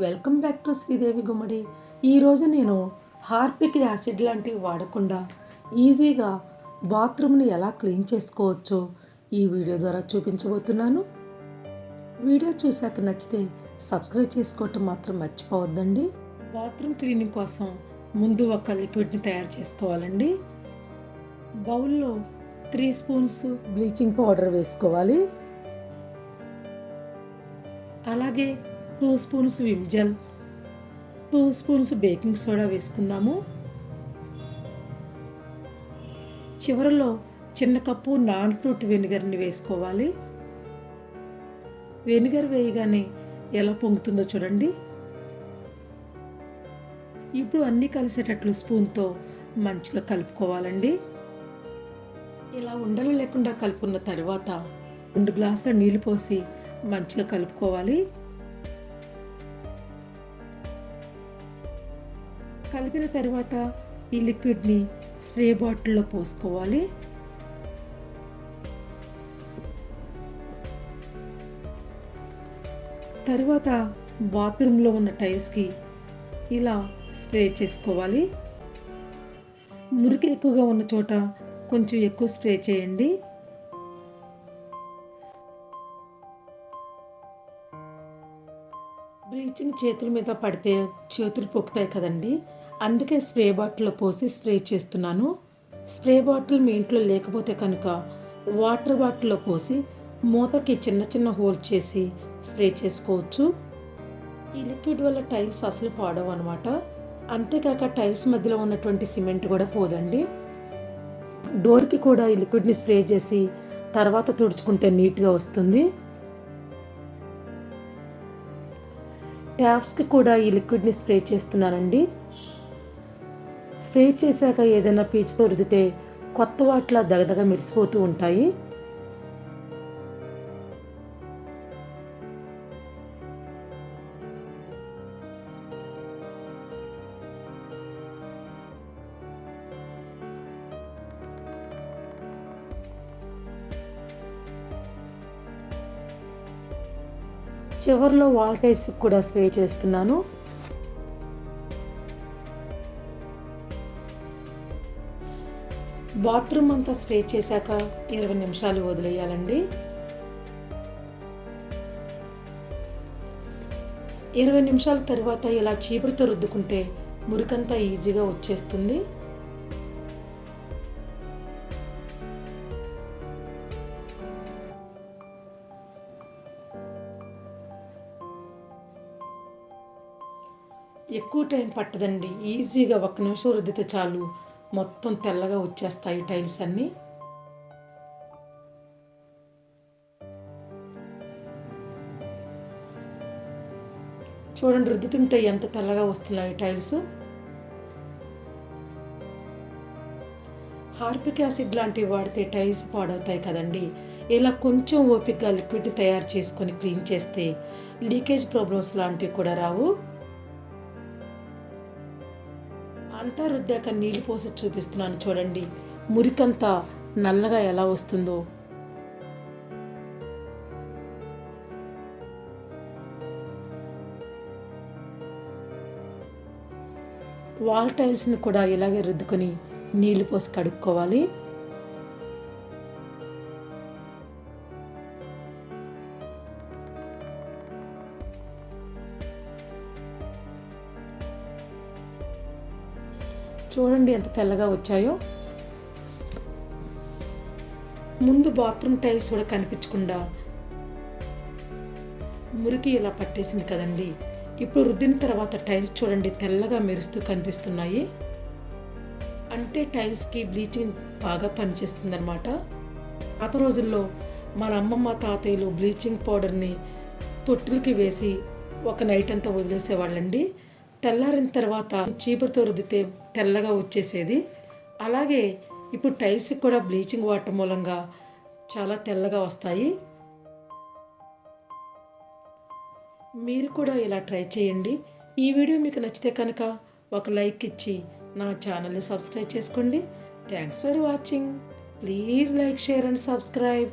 Welcome back to Sridevi గుమ్మడి. ఈరోజు నేను Harpic acid లాంటివి వాడకుండా ఈజీగా బాత్రూమ్ని ఎలా క్లీన్ చేసుకోవచ్చో ఈ వీడియో ద్వారా చూపించబోతున్నాను. వీడియో చూశాక నచ్చితే సబ్స్క్రైబ్ చేసుకోవటం మాత్రం మర్చిపోవద్దండి. బాత్రూమ్ క్లీనింగ్ కోసం ముందు ఒక లిక్విడ్ని తయారు చేసుకోవాలండి. బౌల్లో 3 స్పూన్స్ బ్లీచింగ్ పౌడర్ వేసుకోవాలి. అలాగే 2 spoons Vim gel, 2 spoons baking soda వేసుకుందాము. చివరిలో చిన్న కప్పు నాన్ ఫ్రూట్ వెనిగర్ని వేసుకోవాలి. వెనిగర్ వేయగానే ఎలా పొంగుతుందో చూడండి. ఇప్పుడు అన్నీ కలిసేటట్లు స్పూన్తో మంచిగా కలుపుకోవాలండి. ఇలా ఉండలు లేకుండా కలుపుకున్న తర్వాత 2 గ్లాసుల నీళ్ళు పోసి మంచిగా కలుపుకోవాలి. కలిపిన తర్వాత ఈ లిక్విడ్ని స్ప్రే బాటిల్లో పోసుకోవాలి. తర్వాత బాత్రూంలో ఉన్న టైల్స్కి ఇలా స్ప్రే చేసుకోవాలి. మురికి ఎక్కువగా ఉన్న చోట కొంచెం ఎక్కువ స్ప్రే చేయండి. బ్లీచింగ్ చేతుల మీద పడితే చేతులు పొక్కుతాయి కదండి, అందుకే స్ప్రే బాటిల్లో పోసి స్ప్రే చేస్తున్నాను. స్ప్రే బాటిల్ మీ ఇంట్లో లేకపోతే కనుక వాటర్ బాటిల్లో పోసి మూతకి చిన్న చిన్న హోల్స్ చేసి స్ప్రే చేసుకోవచ్చు. ఈ లిక్విడ్ వల్ల టైల్స్ అసలు పాడవు అనమాట. అంతేకాక టైల్స్ మధ్యలో ఉన్నటువంటి సిమెంట్ కూడా పోదండి. డోర్కి కూడా ఈ లిక్విడ్ని స్ప్రే చేసి తర్వాత తుడుచుకుంటే నీట్గా వస్తుంది. ట్యాప్స్కి కూడా ఈ లిక్విడ్ని స్ప్రే చేస్తున్నానండి. స్ప్రే చేశాక ఏదైనా పీచుతో రుద్దితే కొత్త వాటిలా దగదగ మెరిసిపోతూ ఉంటాయి. చివరిలో వాల్ టైల్స్కి కూడా స్ప్రే చేస్తున్నాను. బాత్రూమ్ అంతా స్ప్రే చేశాక 20 నిమిషాలు వదిలేయాలండి. 20 నిమిషాల తర్వాత ఇలా చీపురుతో రుద్దుకుంటే మురికంతా ఈజీగా వచ్చేస్తుంది. ఎక్కువ టైం పట్టదండి. ఈజీగా 1 నిమిషం రుద్దితే చాలు, మొత్తం తెల్లగా వచ్చేస్తాయి టైల్స్ అన్నీ. చూడండి, రుద్దుతుంటే ఎంత తెల్లగా వస్తున్నాయి టైల్స్. హార్పిక్ యాసిడ్ లాంటివి వాడితే టైల్స్ పాడవుతాయి కదండి. ఇలా కొంచెం ఓపికగా లిక్విడ్ తయారు చేసుకొని క్లీన్ చేస్తే లీకేజ్ ప్రాబ్లమ్స్ లాంటివి కూడా రావు. అంతా రుద్దాక నీళ్ళు పోసి చూపిస్తున్నాను చూడండి, మురికంతా నల్లగా ఎలా వస్తుందో. వాల్ టైల్స్ని కూడా ఇలాగే రుద్దుకొని నీళ్ళు పోసి కడుక్కోవాలి. చూడండి ఎంత తెల్లగా వచ్చాయో. ముందు బాత్రూమ్ టైల్స్ కూడా కనిపించకుండా మురికి ఇలా పట్టేసింది కదండి. ఇప్పుడు రుద్దిన తర్వాత టైల్స్ చూడండి తెల్లగా మెరుస్తూ కనిపిస్తున్నాయి. అంటే టైల్స్కి బ్లీచింగ్ బాగా పనిచేస్తుంది అన్నమాట. పాత రోజుల్లో మన అమ్మమ్మ తాతయ్యలు బ్లీచింగ్ పౌడర్ని తొట్టులకి వేసి ఒక నైట్ అంతా వదిలేసేవాళ్ళండి. తెల్లారిన తర్వాత చీపురుతో రుద్దితే తెల్లగా వచ్చేసేది. అలాగే ఇప్పుడు టైల్స్కి కూడా బ్లీచింగ్ వాటర్ మూలంగా చాలా తెల్లగా వస్తాయి. మీరు కూడా ఇలా ట్రై చేయండి. ఈ వీడియో మీకు నచ్చితే కనుక ఒక లైక్ ఇచ్చి నా ఛానల్ని సబ్స్క్రైబ్ చేసుకోండి. Thanks for watching. Please like, share and subscribe.